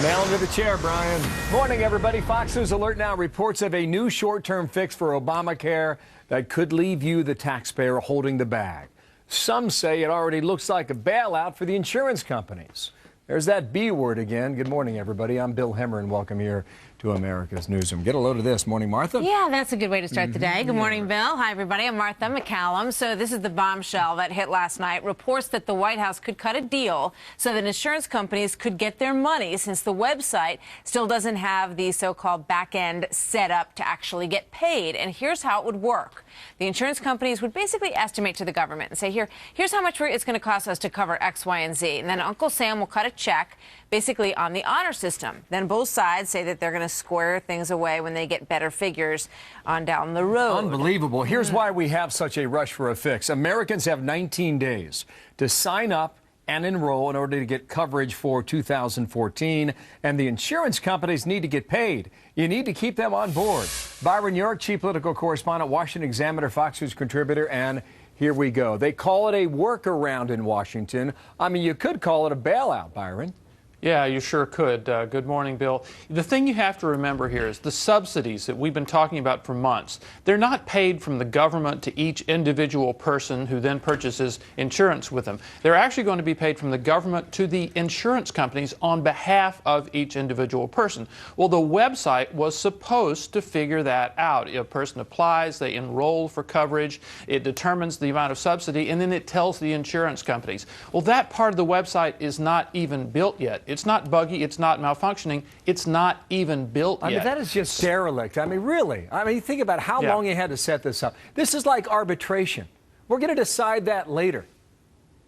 Nail him to the chair, Brian. Morning, everybody. Fox News Alert Now reports of a new short-term fix for Obamacare that could leave you, the taxpayer, holding the bag. Some say it already looks like a bailout for the insurance companies. There's that B word again. Good morning, everybody. I'm Bill Hemmer, and welcome here to America's Newsroom. Get a load of this. Morning, Martha. Yeah, that's a good way to start the day. Good morning, Bill. Hi, everybody. I'm Martha McCallum. So this is the bombshell that hit last night. Reports that the White House could cut a deal so that insurance companies could get their money, since the website still doesn't have the so-called back end set up to actually get paid. And here's how it would work. The insurance companies would basically estimate to the government and say, here's how much it's going to cost us to cover X, Y, and Z. And then Uncle Sam will cut a check basically on the honor system. Then both sides say that they're going to square things away when they get better figures on down the road. Unbelievable. Here's why we have such a rush for a fix. Americans have 19 days to sign up and enroll in order to get coverage for 2014, and the insurance companies need to get paid. You need to keep them on board. Byron York, chief political correspondent, Washington Examiner, Fox News contributor, and here we go. They call it a workaround in Washington. I mean, you could call it a bailout, Byron. Yeah, you sure could. Good morning, Bill. The thing you have to remember here is the subsidies that we've been talking about for months. They're not paid from the government to each individual person who then purchases insurance with them. They're actually going to be paid from the government to the insurance companies on behalf of each individual person. Well, the website was supposed to figure that out. A person applies, they enroll for coverage, it determines the amount of subsidy, and then it tells the insurance companies. Well, that part of the website is not even built yet. It's not buggy, it's not malfunctioning, it's not even built yet. I mean, that is just derelict. I mean, really. I mean, think about how long you had to set this up. This is like arbitration. We're going to decide that later.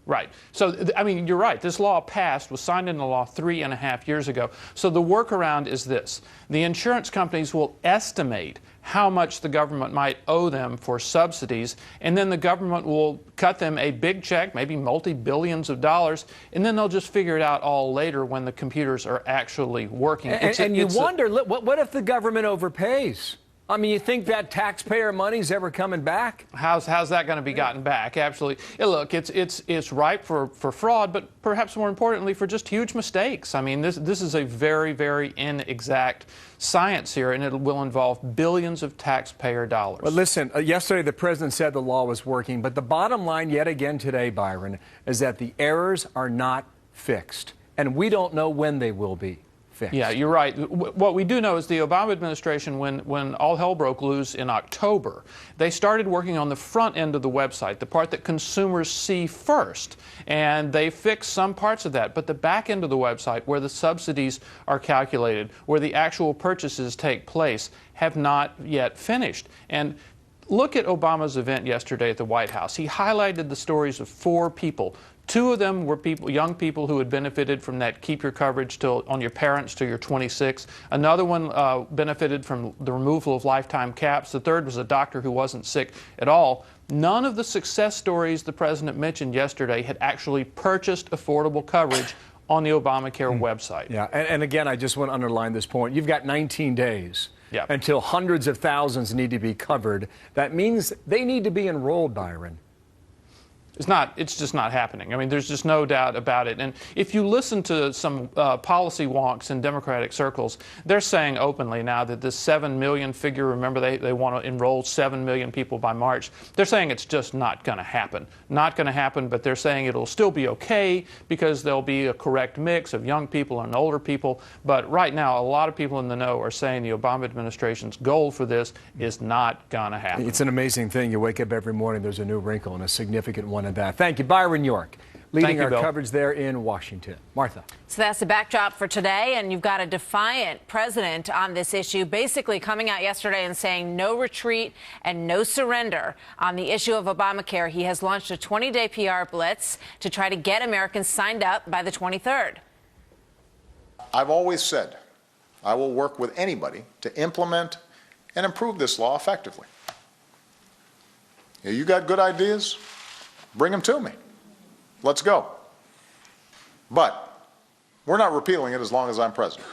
Right. So, I mean, you're right. This law passed, was signed into law 3.5 years ago. So the workaround is this. The insurance companies will estimate how much the government might owe them for subsidies, and then the government will cut them a big check, maybe multi-billions of dollars, and then they'll just figure it out all later when the computers are actually working. And you wonder, what if the government overpays? I mean, you think that taxpayer money's ever coming back? How's that going to be gotten back? Absolutely. Look, it's ripe for fraud, but perhaps more importantly for just huge mistakes. I mean, this is a very, very inexact science here, and it will involve billions of taxpayer dollars. Well, listen, yesterday the president said the law was working, but the bottom line yet again today, Byron, is that the errors are not fixed, and we don't know when they will be. Fixed. Yeah, you're right. What we do know is the Obama administration, when all hell broke loose in October, they started working on the front end of the website, the part that consumers see first, and they fixed some parts of that. But the back end of the website, where the subsidies are calculated, where the actual purchases take place, have not yet finished. And look at Obama's event yesterday at the White House. He highlighted the stories of 4 people. 2 of them were young people who had benefited from that keep your coverage on your parents till you're 26. Another one benefited from the removal of lifetime caps. The third was a doctor who wasn't sick at all. None of the success stories the president mentioned yesterday had actually purchased affordable coverage on the Obamacare website. Yeah, and again, I just want to underline this point. You've got 19 days until hundreds of thousands need to be covered. That means they need to be enrolled, Byron. It's just not happening. I mean, there's just no doubt about it. And if you listen to some policy wonks in Democratic circles, they're saying openly now that this 7 million figure, remember they want to enroll 7 million people by March, they're saying it's just not going to happen. Not going to happen, but they're saying it'll still be okay because there'll be a correct mix of young people and older people. But right now, a lot of people in the know are saying the Obama administration's goal for this is not going to happen. It's an amazing thing. You wake up every morning, there's a new wrinkle, and a significant one at that. Thank you, Byron York, leading our coverage there in Washington. Martha. So that's the backdrop for today, and you've got a defiant president on this issue, basically coming out yesterday and saying no retreat and no surrender on the issue of Obamacare. He has launched a 20-day PR blitz to try to get Americans signed up by the 23rd. I've always said I will work with anybody to implement and improve this law effectively. You got good ideas? Bring them to me. Let's go. But we're not repealing it as long as I'm president.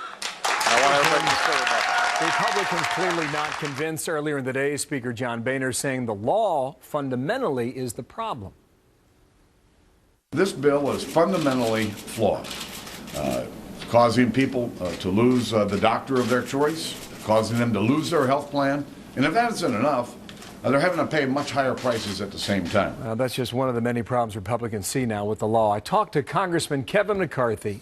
I want everybody to be clear about that. Republicans clearly not convinced. Earlier in the day, Speaker John Boehner saying the law fundamentally is the problem. This bill is fundamentally flawed. causing people to lose the doctor of their choice, causing them to lose their health plan. And if that isn't enough, they're having to pay much higher prices at the same time. That's just one of the many problems Republicans see now with the law. I talked to Congressman Kevin McCarthy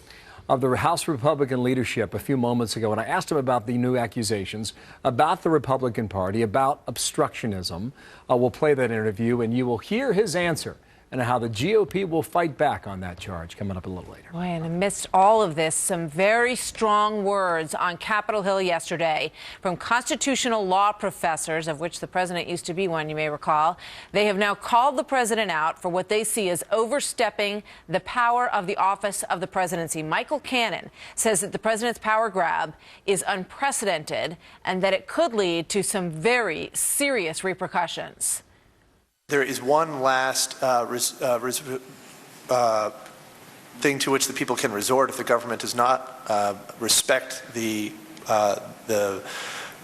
of the House Republican leadership a few moments ago, and I asked him about the new accusations about the Republican Party, about obstructionism. We'll play that interview, and you will hear his answer and how the GOP will fight back on that charge coming up a little later. Boy, and amidst all of this, some very strong words on Capitol Hill yesterday from constitutional law professors, of which the president used to be one, you may recall. They have now called the president out for what they see as overstepping the power of the office of the presidency. Michael Cannon says that the president's power grab is unprecedented and that it could lead to some very serious repercussions. There is one last thing to which the people can resort if the government does not respect the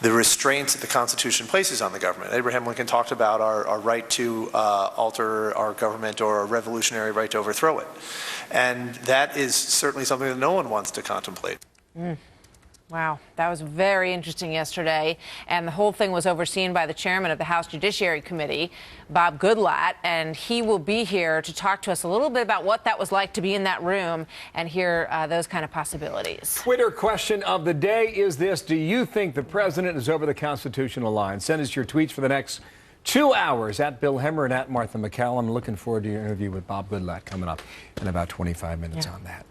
restraints that the Constitution places on the government. Abraham Lincoln talked about our right to alter our government or a revolutionary right to overthrow it. And that is certainly something that no one wants to contemplate. Wow, that was very interesting yesterday, and the whole thing was overseen by the chairman of the House Judiciary Committee, Bob Goodlatte, and he will be here to talk to us a little bit about what that was like to be in that room and hear those kind of possibilities. Twitter question of the day is this: do you think the president is over the constitutional line? Send us your tweets for the next 2 hours at Bill Hemmer and at Martha McCallum. Looking forward to your interview with Bob Goodlatte coming up in about 25 minutes on that.